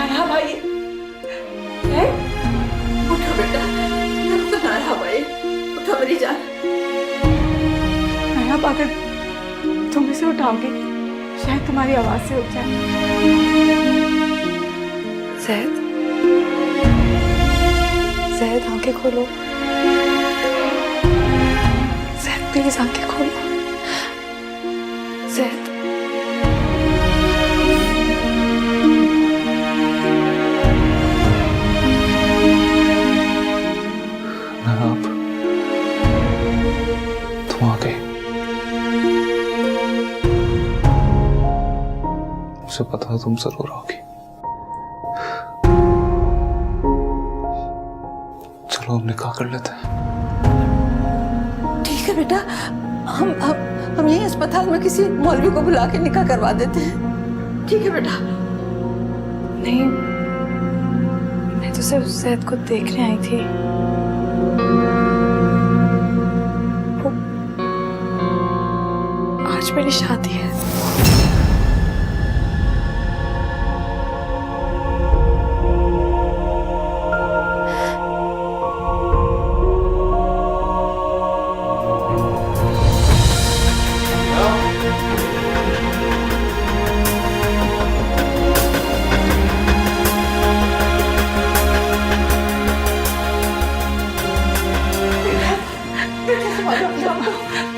नाया भाई है? उठो बेटा, तो नाया भाई, उठो मेरी जान। नाया अगर तुम इसे उठाओगे शायद तुम्हारी आवाज से उठ जाए। ज़ैद, ज़ैद आंखें खोलो। ज़ैद प्लीज आंखें खोलो। ज़ैद आप तुम आ गए। मुझे पता है तुम जरूर आओगी। चलो हम निकाह कर लेते हैं। ठीक है बेटा, हम यही अस्पताल में किसी मौलवी को बुला के निकाह करवा देते हैं। ठीक है बेटा। नहीं, मैं तो सिर्फ ज़ैद को देखने आई थी। आज मेरी शादी है।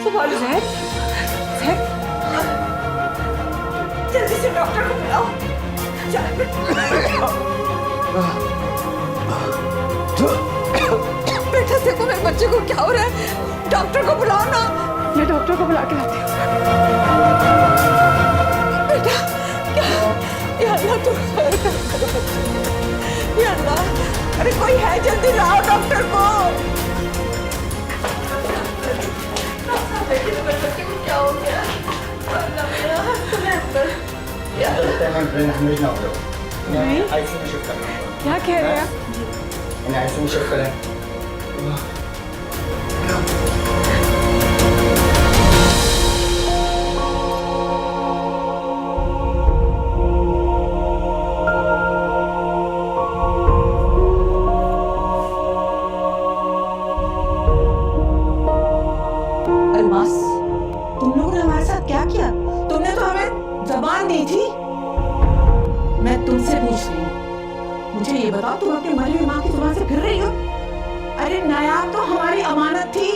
संभालो ज़ैद, ज़ैद, जल्दी से डॉक्टर को बुलाओ। बेटा देखो मेरे बच्चे को क्या हो रहा है, डॉक्टर को बुलाओ ना। मैं डॉक्टर को बुला के लाती हूँ। बेटा क्या, या अल्लाह तुम खैर करो बच्चे, या अल्लाह। अरे कोई है, जल्दी लाओ डॉक्टर को। क्या हो गया? क्या कह रहे हैं आप? अलमास, तुम लोगों ने हमारे साथ क्या किया? तुमने तो हमें जबान दी थी। मैं तुमसे पूछ रही हूँ, मुझे ये बताओ, तुम अपनी मरी हुई माँ की जुबान से फिर रही हो? अरे नायाब तो हमारी अमानत थी।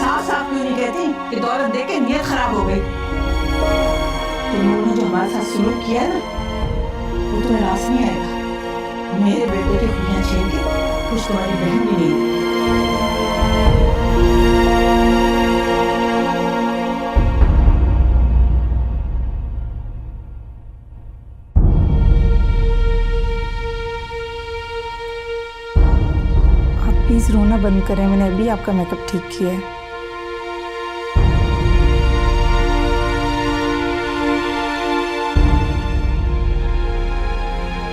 साफ साफ क्यों नहीं कहती कि दौलत देके नीयत खराब हो गई? तुम लोगों ने जो हमारे साथ सुलूक किया ना, वो तुम्हें रास नहीं आएगा। मेरे बेटे की खुलियां छीन के कुछ तुम्हारी बहन भी नहीं। प्लीज रोना बंद करें, मैंने अभी आपका मेकअप ठीक किया है।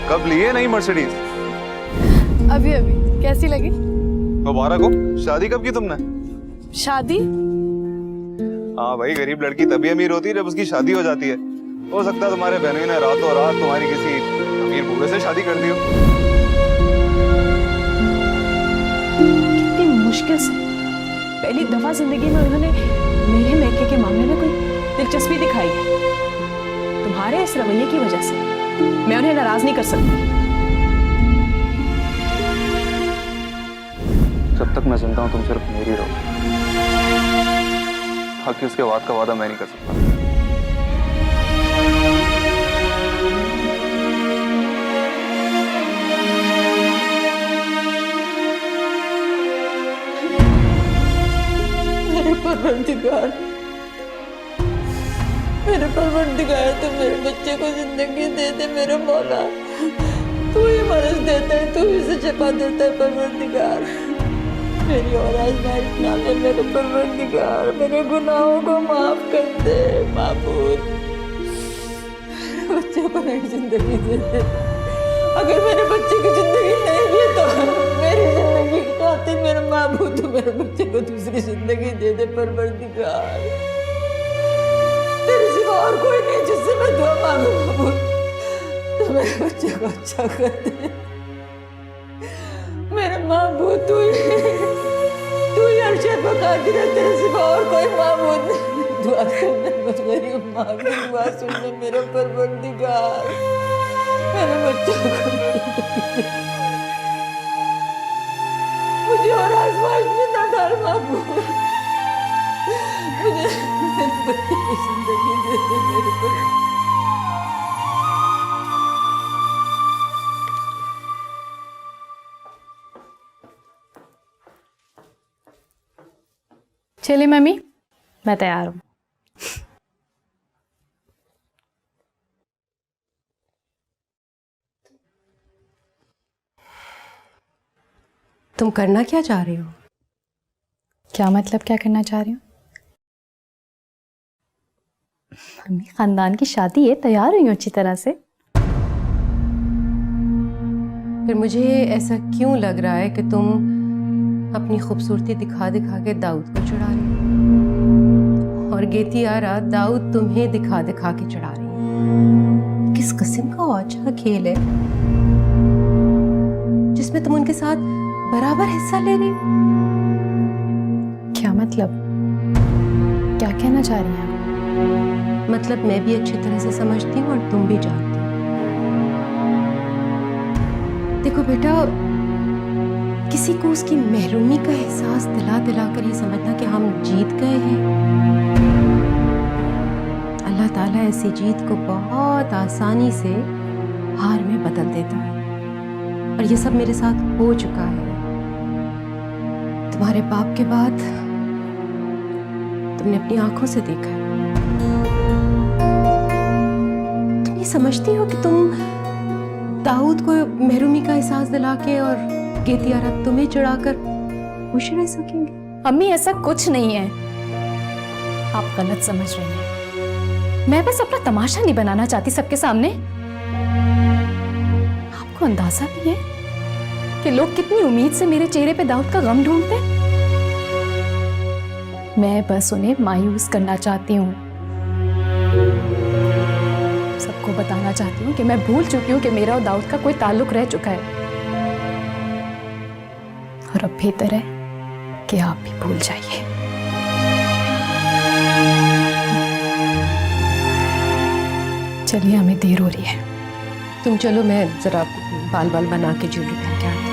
कब लिए नई मर्सिडीज? अभी अभी। कैसी लगी? मुबारक हो। शादी कब की तुमने? शादी? हाँ भाई, गरीब लड़की तभी अमीर होती है जब उसकी शादी हो जाती है। हो सकता है तुम्हारे बहनों ने रातों रात तुम्हारी किसी अमीर बूढ़े से शादी कर दी हो। कितनी मुश्किल से पहली दफा जिंदगी में उन्होंने मेरे मैके के मामले में कोई दिलचस्पी दिखाई है। तुम्हारे इस रवैये की वजह से मैं उन्हें नाराज नहीं कर सकती। जब तक मैं जिंदा हूं तुम सिर्फ मेरी रहो, बाकी उसके बाद का वादा मैं नहीं कर सकता। मेरे परवरदिगार, तो मेरे बच्चे को जिंदगी दे दे मेरे मौला। तू ही मर्ज देता है, तू ही से छपा देता है परवरदिगार। मेरी और आजमाइश ना ले मेरे परवरदिगार, मेरे गुनाहों को माफ कर दे माबूद। बच्चे को नई जिंदगी दे दे। अगर मेरे बच्चे की जिंदगी नहीं भी तो मेरी जिंदगी की खातिर मेरे माबूद, तो मेरे बच्चे को दूसरी जिंदगी दे दे परवरदिगार। तेरे सिवा और कोई नहीं जिससे मैं दुआ मांगू माबूद। तो मेरे मेरे बच्चे को अच्छा कर दे। मेरे महबूब तू ही अरशद बकादिर है, तेरे सिवा और कोई महबूब नहीं। दुआ सुनने बस गरीब माँ की दुआ सुनने मेरे परवरदिगार, मेरे बच्चे को मुझे और आसमान में न डाल महबूब, मुझे मेरे बच्चे को जिंदगी दे दे मेरे बच्चे। चलिए मम्मी, मैं तैयार हूँ। तुम करना क्या चाह रही हो? क्या मतलब क्या करना चाह रही हूँ? मम्मी, खानदान की शादी है, तैयार हुई हूँ अच्छी तरह से। फिर मुझे ऐसा क्यों लग रहा है कि तुम अपनी खूबसूरती दिखा दिखा के दाऊद को चढ़ा रही हो और गेतियारा दाऊद तुम्हें दिखा दिखा के चढ़ा रही है। किस किस्म का अच्छा खेल है जिसमें तुम उनके साथ बराबर हिस्सा ले रही हो? क्या मतलब? क्या कहना चाह रही हैं? मतलब मैं भी अच्छी तरह से समझती हूँ और तुम भी जानती हो। देखो बेटा, किसी को उसकी महरूमी का एहसास दिला दिला कर ये समझना कि हम जीत गए हैं, अल्लाह ताला ऐसी जीत को बहुत आसानी से हार में बदल देता है। और ये सब मेरे साथ हो चुका है। तुम्हारे बाप के बाद तुमने अपनी आंखों से देखा है। तुम ये समझती हो कि तुम दाऊद को महरूमी का एहसास दिला के और गेतियारा तुम्हें चढ़ाकर खुश रह सकेंगे? अम्मी, ऐसा कुछ नहीं है, आप गलत समझ रही हैं। मैं बस अपना तमाशा नहीं बनाना चाहती सबके सामने। आपको अंदाजा भी है कि लोग कितनी उम्मीद से मेरे चेहरे पे दाऊद का गम ढूंढते हैं। मैं बस उन्हें मायूस करना चाहती हूँ, सबको बताना चाहती हूँ कि मैं भूल चुकी हूँ कि मेरा और दाऊद का कोई ताल्लुक रह चुका है, और अब बेहतर है कि आप भी भूल जाइए। चलिए, हमें देर हो रही है। तुम चलो, मैं जरा बाल बाल बना के ज्वेलरी पहन के आती हूँ।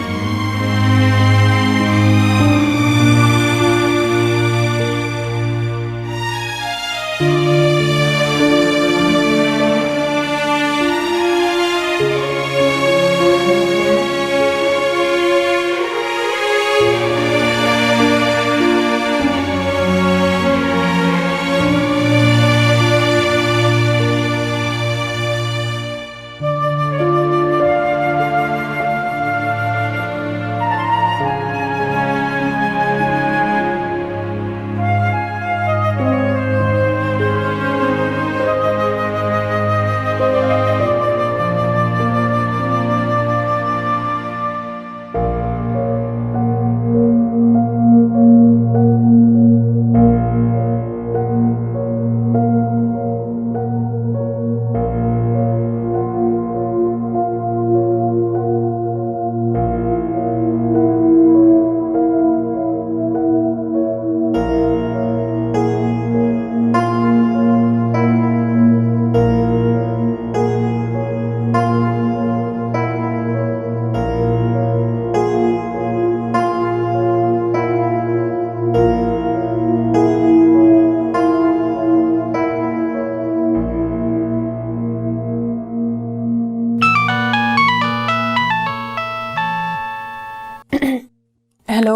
हेलो।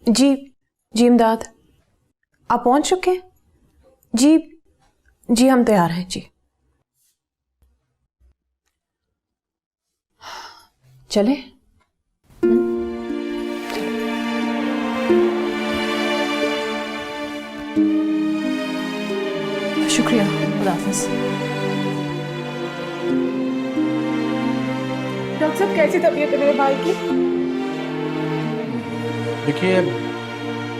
जी जी, इमदाद, आप पहुंच चुके हैं? जी जी, हम तैयार हैं जी। चले? शुक्रिया, खुदा हाफिज़। डॉक्टर साहब, कैसी तबीयत है मेरे भाई की? देखिए,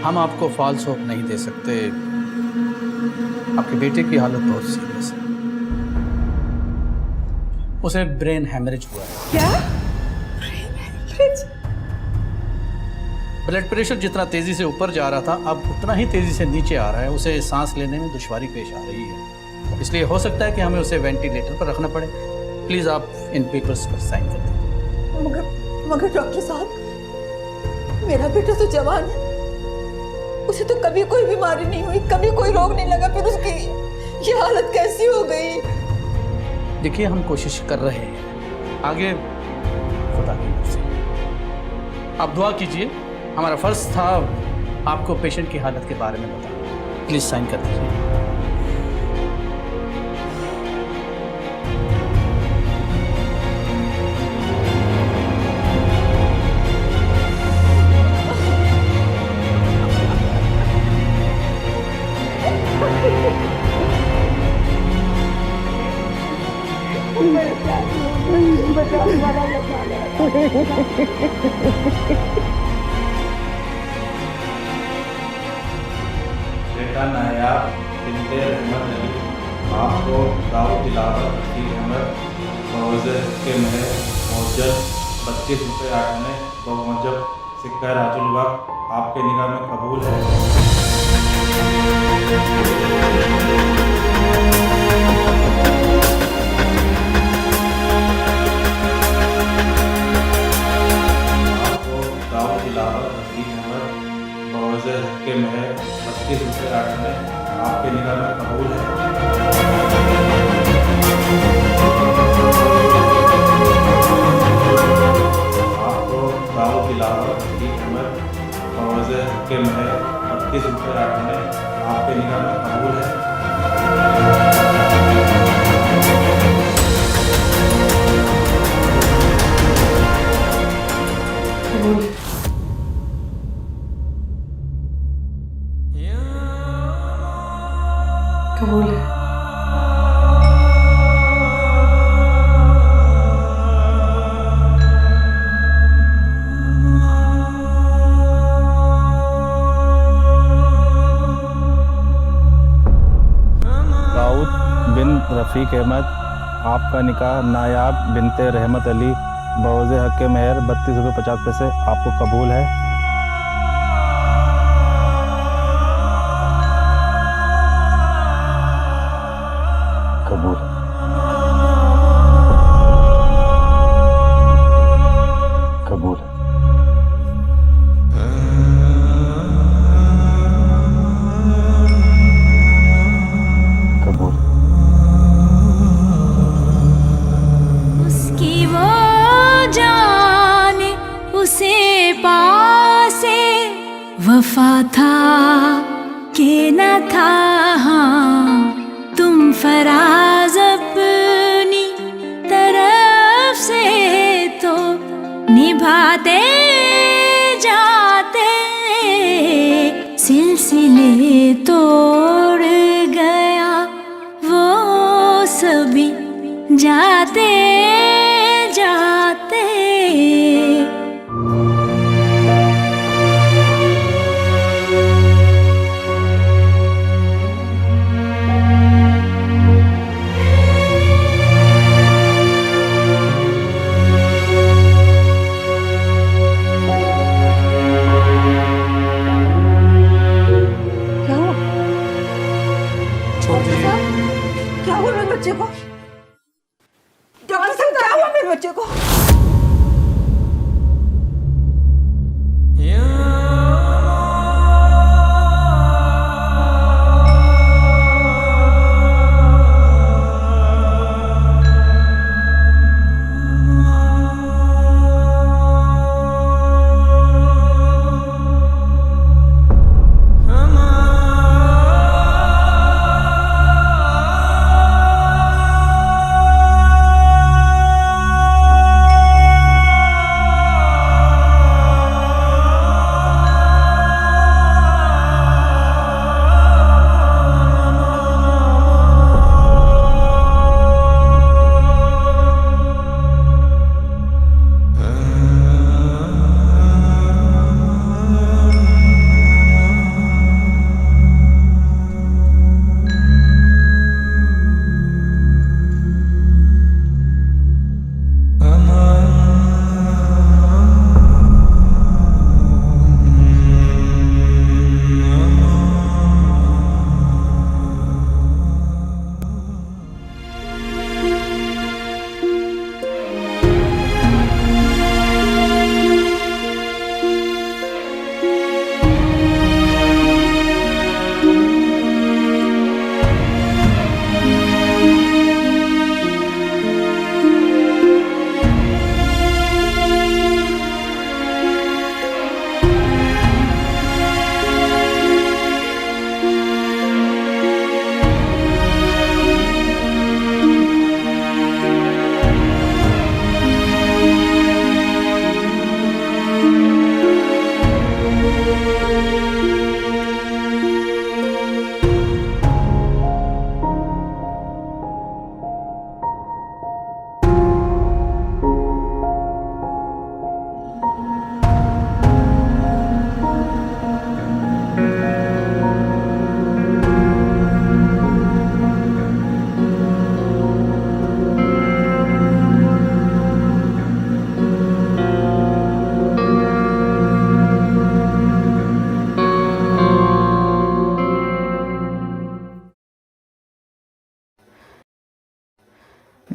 हम आपको फॉल्स होप नहीं दे सकते। आपके बेटे की हालत बहुत सीरियस है। उसे ब्रेन हैमरेज हुआ है। क्या? ब्लड प्रेशर जितना तेजी से ऊपर जा रहा था अब उतना ही तेजी से नीचे आ रहा है। उसे सांस लेने में दुश्वारी पेश आ रही है, इसलिए हो सकता है कि हमें उसे वेंटिलेटर पर रखना पड़े। प्लीज आप इन पेपर्स पर साइन कर दीजिए। मगर डॉक्टर साहब, मेरा बेटा तो जवान है, उसे तो कभी कोई बीमारी नहीं हुई, कभी कोई रोग नहीं लगा, फिर उसकी ये हालत कैसी हो गई? देखिए, हम कोशिश कर रहे हैं, आगे खुदा की मर्जी। आप दुआ कीजिए, हमारा फर्ज था आपको पेशेंट की हालत के बारे में बताना। प्लीज साइन कर दीजिए। बेटा नायाब बिन्ते रहमत अली आपको दाऊद तिलावत की अहमद बवज़े के महर मौजब 32 रुपये 8 आने बमूजब सिक्का राजुल वक्त आपके निगाह में कबूल है। के महर 32 रुपये 8 आने आपके निगाह में कबूल है। आपको दाऊद तिलावत की अहमद बवज़े के महर 32 रुपये 8 आने आपके निगाह में कबूल है। कबूल है। दाऊद बिन रफ़ीक अहमद आपका निकाह नायाब बिनते रहमत अली बवज़े हक़ महर 32 रुपये 50 पैसे आपको कबूल है। कबूल। कबूल। कबूल। उसकी वो जान उसे पासे वफा था कि न था, हाँ तुम फराज अपनी तरफ से तो निभाते जाते, सिलसिले तोड़ गया वो सभी जाते जाते। क्या हुआ मेरे बच्चे को? डॉक्टर साहब, क्या हुआ मेरे बच्चे को?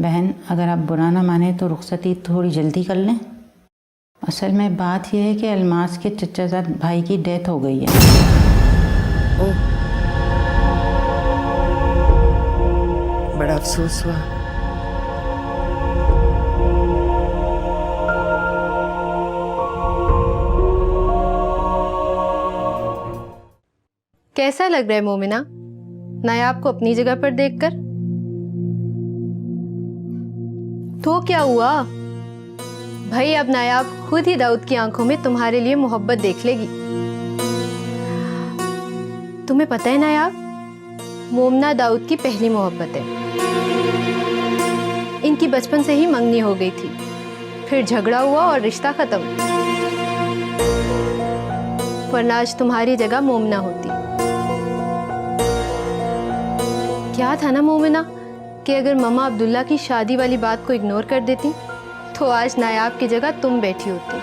बहन, अगर आप बुरा ना माने तो रुखसती थोड़ी जल्दी कर लें। असल में बात यह है कि अलमास के चचाजाद भाई की डेथ हो गई है। बड़ा अफसोस हुआ। कैसा लग रहा है मोमिना नायाब को अपनी जगह पर देखकर? तो क्या हुआ भाई, अब नायाब खुद ही दाऊद की आंखों में तुम्हारे लिए मोहब्बत देख लेगी। तुम्हें पता है नायाब, मोमना दाऊद की पहली मोहब्बत है। इनकी बचपन से ही मंगनी हो गई थी, फिर झगड़ा हुआ और रिश्ता खत्म। वरना आज तुम्हारी जगह मोमना होती। क्या था ना मोमिना कि अगर मम्मा अब्दुल्ला की शादी वाली बात को इग्नोर कर देती तो आज नायाब की जगह तुम बैठी होती।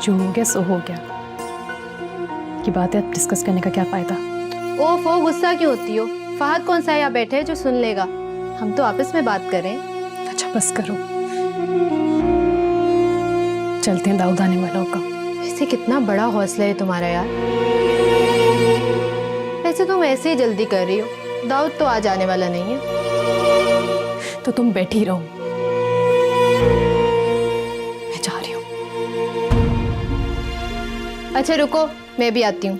जो हो गया सो हो गया, की बात है, अब डिस्कस करने का क्या फायदा। ओफो, गुस्सा क्यों होती हो? फहद कौन सा यहाँ बैठे है जो सुन लेगा? हम तो आपस में बात कर रहे हैं। अच्छा बस करो, चलते हैं, दाऊद आने वाला होगा। इसे कितना बड़ा हौसला है तुम्हारा यार। वैसे तुम ऐसे ही जल्दी कर रही हो, दाऊद तो आज आने वाला नहीं है। तो तुम बैठी रहो, मैं जा रही हूँ। अच्छा रुको, मैं भी आती हूँ।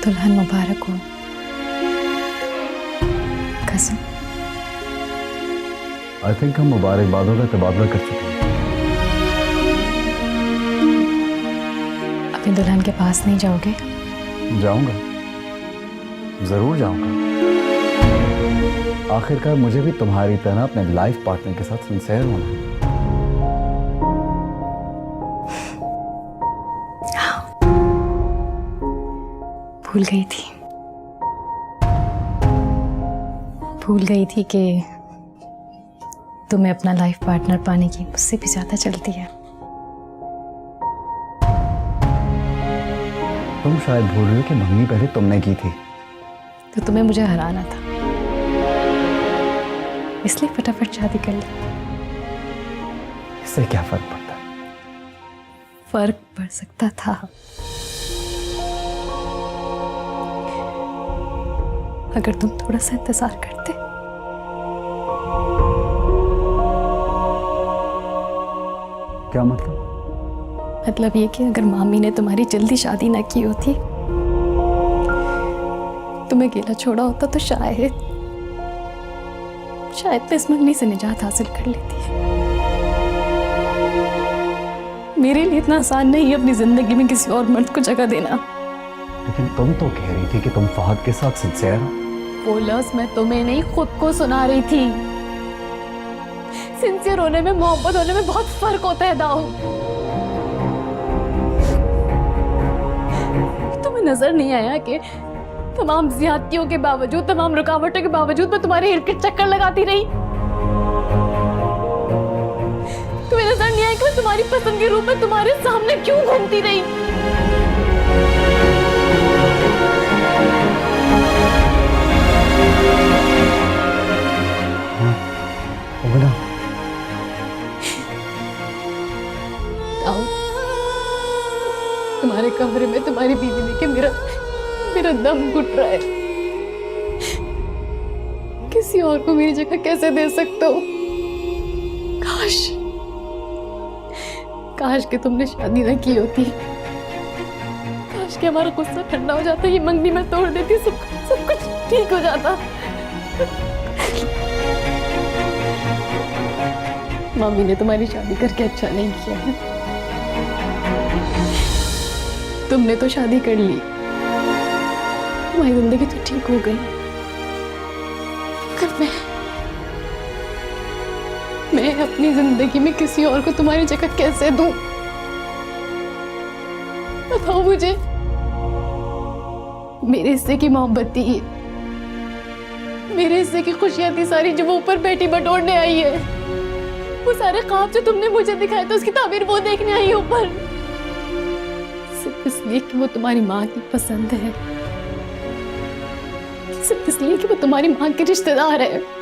दुल्हन मुबारक हो कज़न। आई थिंक हम मुबारकबादों का तबादला कर चुके हैं। अपनी दुल्हन के पास नहीं जाओगे? जाऊंगा, जरूर जाऊंगा। आखिरकार मुझे भी तुम्हारी तरह अपने लाइफ पार्टनर के साथ सिंसेयर होना है। भूल गई थी कि तुम्हें अपना लाइफ पार्टनर पाने की मुझसे भी ज्यादा चलती है। तुम शायद भूल रही हो कि मंगनी पहले तुमने की थी। तो तुम्हें मुझे हराना था, इसलिए फटाफट शादी कर ली। इससे क्या फर्क पड़ता? फर्क पड़ सकता था। अगर तुम थोड़ा सा इंतजार करते। क्या मतलब? मतलब ये कि अगर मामी ने तुम्हारी जल्दी शादी ना की होती, तुम्हें अकेला छोड़ा होता, तो शायद मैं इस मंगनी से निजात हासिल कर लेती। मेरे लिए इतना आसान नहीं है अपनी जिंदगी में किसी और मर्द को जगह देना। लेकिन तुम तो कह रही थी कि तुम फहद के साथ सिंसियर हो। वो लफ्ज़ मैं तुम्हें नहीं, खुद को सुना रही थी। सिंसियर होने में, मोहब्बत होने में बहुत फर्क होता है दाऊद। तुम्हें नजर नहीं आया कि तमाम ज्यादतियों के बावजूद, तमाम रुकावटों के बावजूद मैं तुम्हारे इर्द-गिर्द चक्कर लगाती रही? तुम्हें नजर नहीं आया कि मैं तुम्हारी पसंद के रूप में तुम्हारे सामने क्यों घूमती रही? तुम्हारे कमरे में तुम्हारी बीवी ने कि मेरा दम घुट रहा है। किसी और को मेरी जगह कैसे दे सकते हो? काश कि तुमने शादी ना की होती। काश कि हमारा गुस्सा ठंडा हो जाता, ये मंगनी में तोड़ देती, सब कुछ ठीक हो जाता। मम्मी ने तुम्हारी शादी करके अच्छा नहीं किया है। तुमने तो शादी कर ली, तुम्हारी जिंदगी तो ठीक हो गई। मगर मैं अपनी जिंदगी में किसी और को तुम्हारी जगह कैसे दूं? बताओ मुझे। मेरे हिस्से की मोहब्बत थी, मेरे हिस्से की खुशियां थी सारी जो वो ऊपर बेटी बटोरने आई है। वो सारे ख्वाब जो तुमने मुझे दिखाए थे उसकी ताबीर वो देखने आई है ऊपर, सिर्फ इसलिए कि वो तुम्हारी माँ की पसंद है, सिर्फ इसलिए कि वो तुम्हारी माँ के रिश्तेदार है।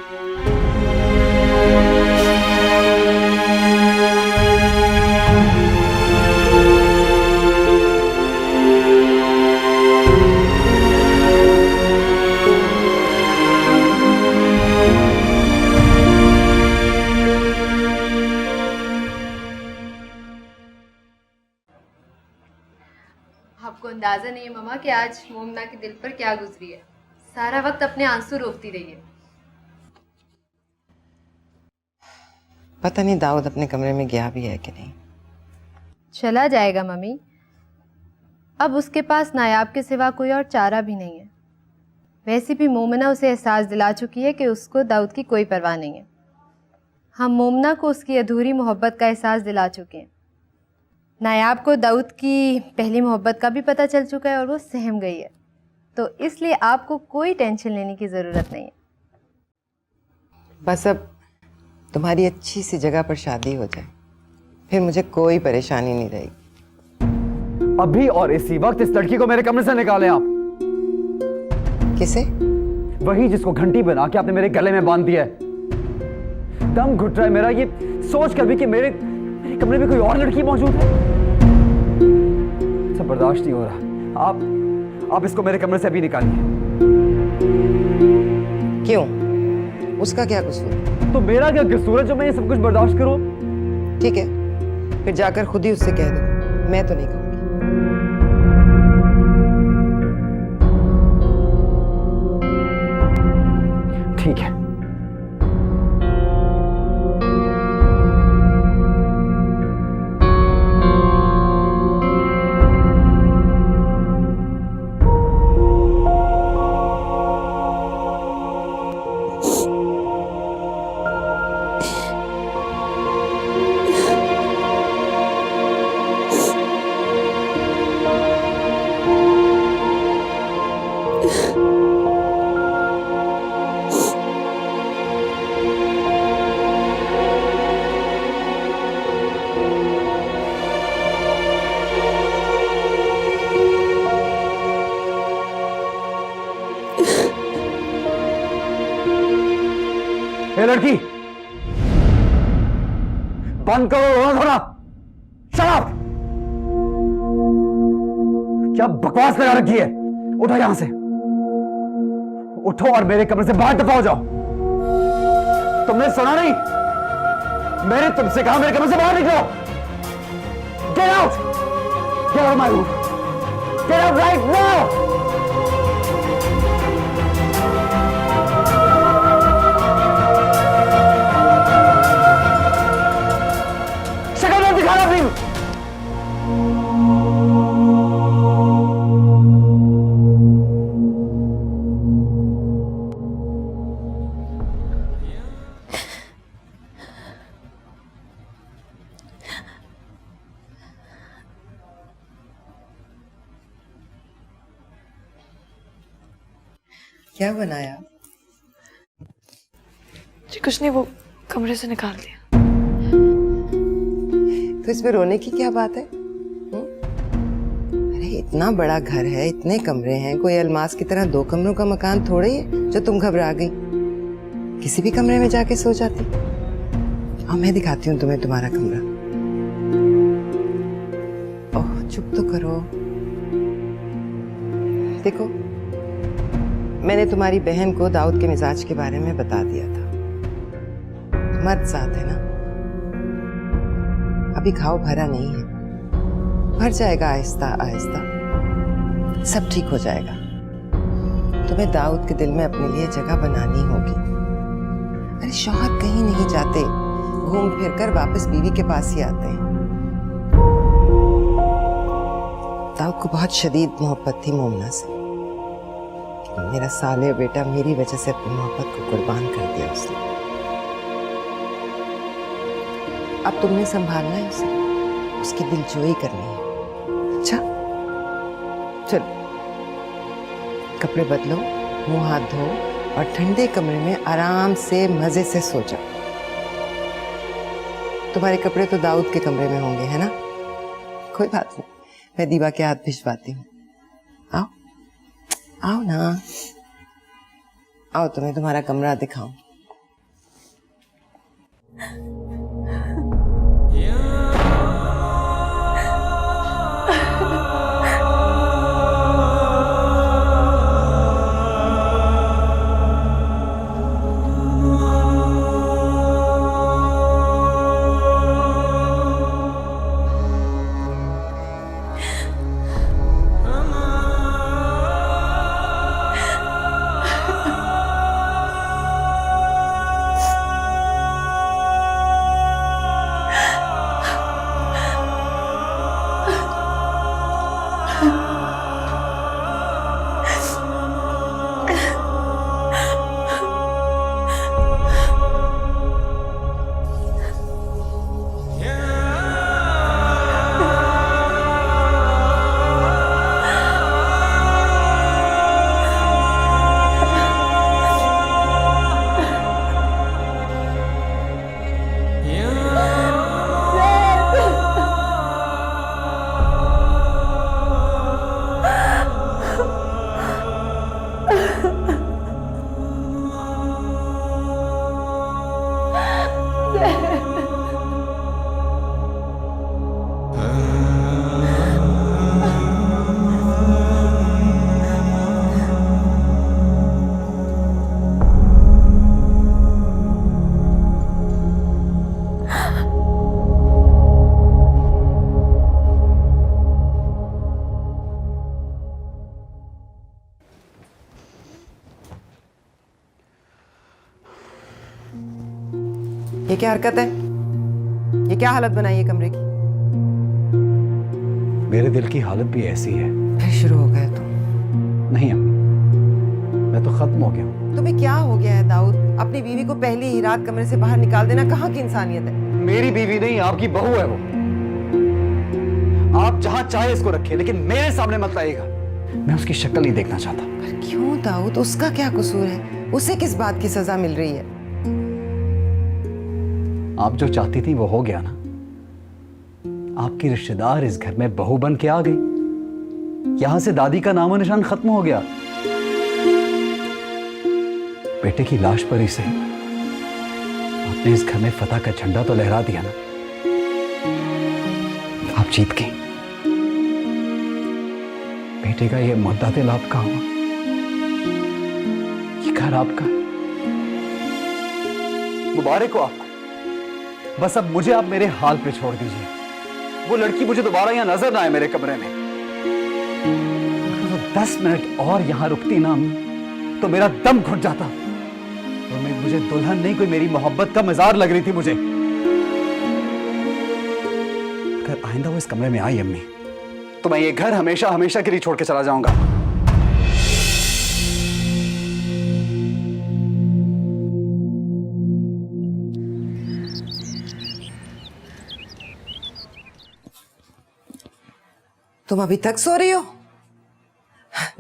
आपको अंदाजा नहीं है मम्मा कि आज मोमना के दिल पर क्या गुजरी है। सारा वक्त अपने आंसू रोकती रही है। पता नहीं दाऊद अपने कमरे में गया भी है कि नहीं। चला जाएगा मम्मी, अब उसके पास नायाब के सिवा कोई और चारा भी नहीं है। वैसे भी मोमना उसे एहसास दिला चुकी है कि उसको दाऊद की कोई परवाह नहीं है। हम मोमना को उसकी अधूरी मोहब्बत का एहसास दिला चुके हैं। नायाब को दाऊद की पहली मोहब्बत का भी पता चल चुका है और वो सहम गई है, तो इसलिए आपको कोई टेंशन लेने की ज़रूरत नहीं है। बस अब तुम्हारी अच्छी सी जगह पर शादी हो जाए, फिर मुझे कोई परेशानी नहीं रहेगी। अभी और इसी वक्त इस लड़की को मेरे कमरे से निकालें आप। किसे? वही जिसको घंटी बना के आपने मेरे गले में बांध दिया है। दम घुट रहा है मेरा ये सोच कर भी कि मेरे कमरे में कोई और लड़की मौजूद है। सब बर्दाश्त नहीं हो रहा। आप इसको मेरे कमरे से अभी निकालिए। क्यों? उसका क्या कसूर? तो मेरा क्या कसूर है जो मैं ये सब कुछ बर्दाश्त करूं? ठीक है, फिर जाकर खुद ही उससे कह दो, मैं तो नहीं कहूंगी। ठीक है। लड़की बंद करो रोना धोना। Shut up! क्या बकवास लगा रखी है? उठो यहां से, उठो और मेरे कमरे से बाहर दफा हो जाओ। तुमने सुना नहीं? मैंने तुमसे कहा मेरे कमरे से बाहर निकलो। Get out! Get out my room! Get out right now! क्या बनाया? जी कुछ नहीं, वो कमरे से निकाल दिया। तो इसमें रोने की क्या बात है? अरे इतना बड़ा घर है, इतने कमरे हैं, कोई अलमास की तरह 2 कमरों का मकान थोड़े ही है जो तुम घबरा गई। किसी भी कमरे में जाके सो जाती। हाँ, मैं दिखाती हूँ तुम्हें तुम्हारा कमरा। ओह चुप तो करो। देखो, मैंने तुम्हारी बहन को दाऊद के मिजाज के बारे में बता दिया था। मर्द साथ है ना, अभी घाव भरा नहीं है, भर जाएगा आहिस्ता आहिस्ता, सब ठीक हो जाएगा। तुम्हें दाऊद के दिल में अपने लिए जगह बनानी होगी। अरे शौहर कहीं नहीं जाते, घूम फिर कर वापस बीवी के पास ही आते हैं। दाऊद को बहुत शदीद मोहब्बत थी मोमना से। मेरा साले बेटा मेरी वजह से अपनी मोहब्बत को कुर्बान कर दिया उसने। अब तुमने संभालना है उसे, उसकी दिलजोई करनी है। अच्छा चलो, कपड़े बदलो, मुंह हाथ धो और ठंडे कमरे में आराम से मजे से सो जाओ। तुम्हारे कपड़े तो दाऊद के कमरे में होंगे, है ना? कोई बात नहीं, मैं दीवा के हाथ भिजवाती हूँ। आओ आओ ना, आओ तुम्हें तुम्हारा कमरा दिखाऊं। ये क्या हरकत है? ये क्या हालत बनाई है कमरे की? मेरे दिल की हालत भी ऐसी है। फिर शुरू हो गए तुम। नहीं अम्मी, मैं तो खत्म हो गया हूँ। तुम्हें क्या हो गया है दाऊद? अपनी बीवी को पहली ही रात कमरे से बाहर निकाल देना कहाँ की इंसानियत है? मेरी बीवी नहीं, आपकी बहू है वो। आप जहां चाहे इसको रखिए, लेकिन मेरे सामने मत लाइएगा। मैं उसकी शक्ल नहीं देखना चाहता। पर क्यों दाऊद? उसका क्या कसूर है? उसे किस बात की सजा मिल रही है? आप जो चाहती थी वो हो गया ना। आपकी रिश्तेदार इस घर में बहू बन के आ गई। यहां से दादी का नामो निशान खत्म हो गया। बेटे की लाश पर ही सही, आपने इस घर में फतह का झंडा तो लहरा दिया ना। आप जीत गई। बेटे का ये मुद्दा दिल आपका हुआ, ये घर आपका। मुबारक हो आपको। बस अब मुझे आप मेरे हाल पे छोड़ दीजिए। वो लड़की मुझे दोबारा यहां नजर ना आए मेरे कमरे में। अगर 10 मिनट और यहां रुकती ना तो मेरा दम घुट जाता। और मुझे दुल्हन नहीं, कोई मेरी मोहब्बत का मजार लग रही थी मुझे। अगर आइंदा वो इस कमरे में आई अम्मी, तो मैं ये घर हमेशा हमेशा के लिए छोड़ के चला जाऊंगा। तुम अभी तक सो रही हो?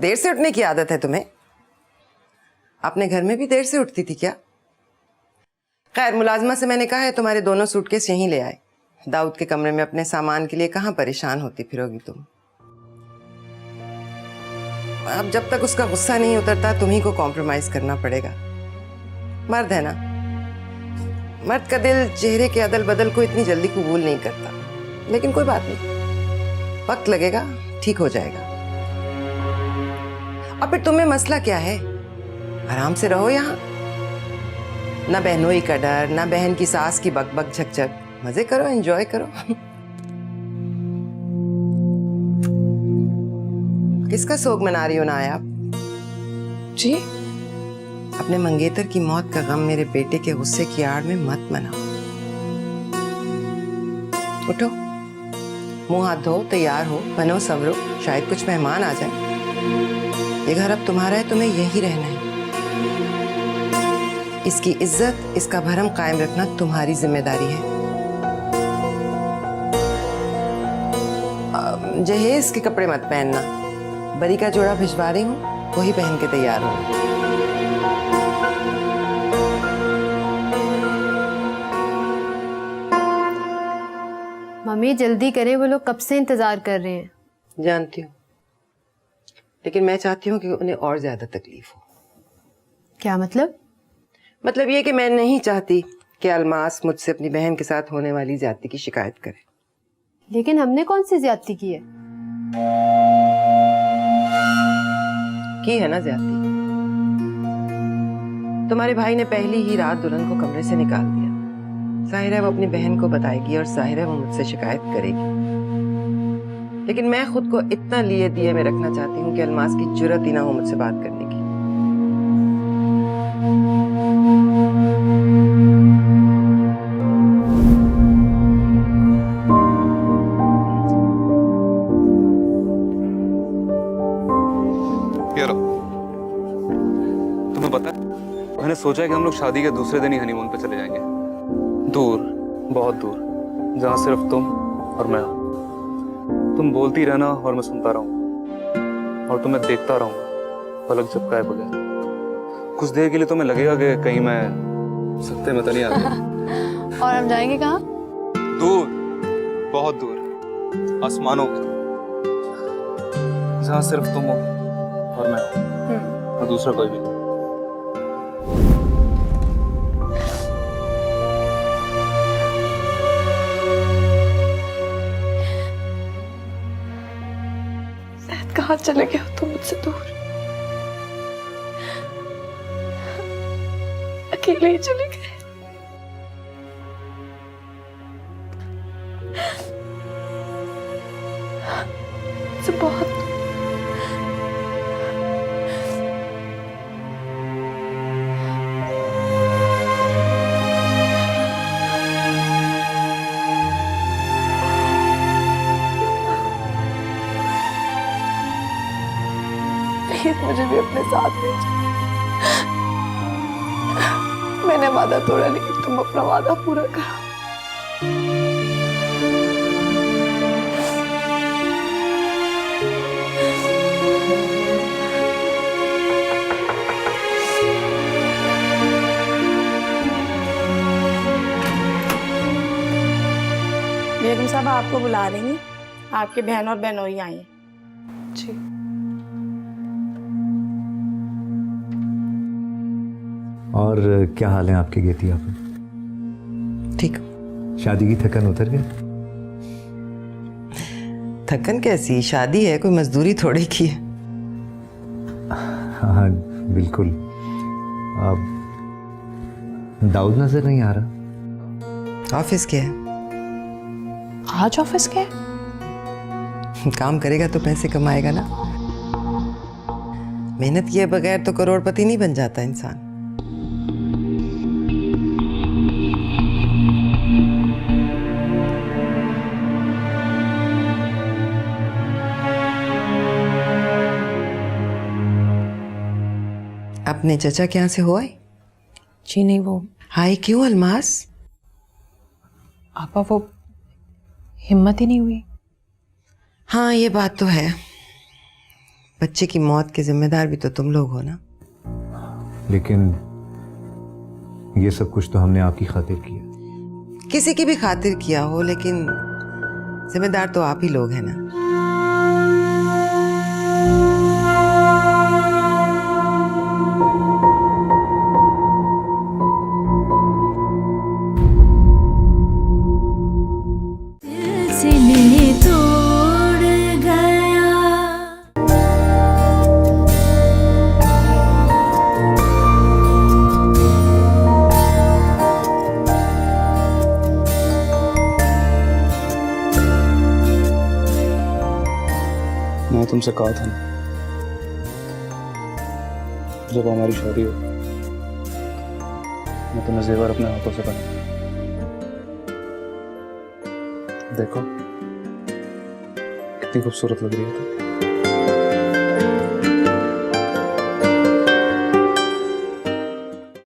देर से उठने की आदत है तुम्हें? अपने घर में भी देर से उठती थी क्या? खैर, मुलाजमा से मैंने कहा है तुम्हारे दोनों सूटकेस यहीं ले आए। दाऊद के कमरे में अपने सामान के लिए कहां परेशान होती फिरोगी तुम? अब जब तक उसका गुस्सा नहीं उतरता तुम्ही को कॉम्प्रोमाइज करना पड़ेगा। मर्द है ना, मर्द का दिल चेहरे के अदल बदल को इतनी जल्दी कबूल नहीं करता। लेकिन कोई बात नहीं, वक्त लगेगा, ठीक हो जाएगा। अब फिर तुम्हें मसला क्या है? आराम से रहो यहाँ। ना बहनोई का डर, ना बहन की सास की बकबक झकझक। मजे करो, एंजॉय करो। किसका शोक मना रही हो नायाब? जी? अपने मंगेतर की मौत का गम मेरे बेटे के गुस्से की आड़ में मत मनाओ। उठो, मुंह हाथ धो, तैयार हो, बनो सवरो, शायद कुछ मेहमान आ जाए। ये घर अब तुम्हारा है, तुम्हें यही रहना है। इसकी इज्जत, इसका भरम कायम रखना तुम्हारी जिम्मेदारी है। जहेज के कपड़े मत पहनना। बरी का जोड़ा भिजवा रही हूँ, वही पहन के तैयार हो। भाभी जल्दी करें, वो लोग कब से इंतजार कर रहे हैं। जानती हूँ, लेकिन मैं चाहती हूँ कि उन्हें और ज्यादा तकलीफ हो। क्या मतलब? मतलब ये कि मैं नहीं चाहती कि अलमास मुझसे अपनी बहन के साथ होने वाली ज्यादती की शिकायत करे। लेकिन हमने कौन सी ज्यादती की है? की है ना ज्यादती। तुम्हारे भाई ने पहली ही रात दुल्हन को कमरे से निकाल दिया। जाहिर है वो अपनी बहन को बताएगी और जाहिर है वो मुझसे शिकायत करेगी। लेकिन मैं खुद को इतना लिए दिए में रखना चाहती हूँ कि अलमास की जुर्रत ही ना हो मुझसे बात करने की। तुम्हें पता है, मैंने सोचा है कि हम लोग शादी के दूसरे दिन ही हनीमून पे चले जाएंगे, दूर, बहुत दूर, जहाँ सिर्फ तुम और मैं हो। तुम बोलती रहना और मैं सुनता रहूंगा और तुम्हें देखता रहूंगा पलक झपकाए बगैर। कुछ देर के लिए तुम्हें लगेगा कि कहीं मैं सत्ते में तो नहीं आ गया। और हम जाएंगे कहाँ? दूर, बहुत दूर, आसमानों पे, जहाँ सिर्फ तुम हो और मैं हो और दूसरा कोई भी नहीं। कहाँ चले गए हो तुम मुझसे दूर? अकेले ही चले गए। मुझसे बहुत मुझे भी अपने साथ ले जाओ। मैंने वादा तोड़ा, लेकिन तुम अपना वादा पूरा करो। बेगम साहब आपको बुला रही हैं। आपके बहन और बहनोई आई हैं। जी। और क्या हाल है आपके गेती? आप ठीक। शादी की थकन उतर गई? थकन कैसी, शादी है, कोई मजदूरी थोड़ी की है। हाँ बिल्कुल। अब दाऊद नजर नहीं आ रहा। ऑफिस के है। आज ऑफिस के? काम करेगा तो पैसे कमाएगा ना। मेहनत किए बगैर तो करोड़पति नहीं बन जाता इंसान। अपने चचा के यहाँ से हो आए? जी नहीं, वो हाय क्यों अलमास? आपा वो हिम्मत ही नहीं हुई। हाँ ये बात तो है, बच्चे की मौत के जिम्मेदार भी तो तुम लोग हो ना। लेकिन ये सब कुछ तो हमने आपकी खातिर किया। किसी की भी खातिर किया हो, लेकिन जिम्मेदार तो आप ही लोग हैं ना। मैं तुमसे कहा था ना, जब हमारी शादी हो मैं तुम्हें जेवर अपने हाथों से पहनाऊंगा। देखो कितनी खूबसूरत लग रही है तुम।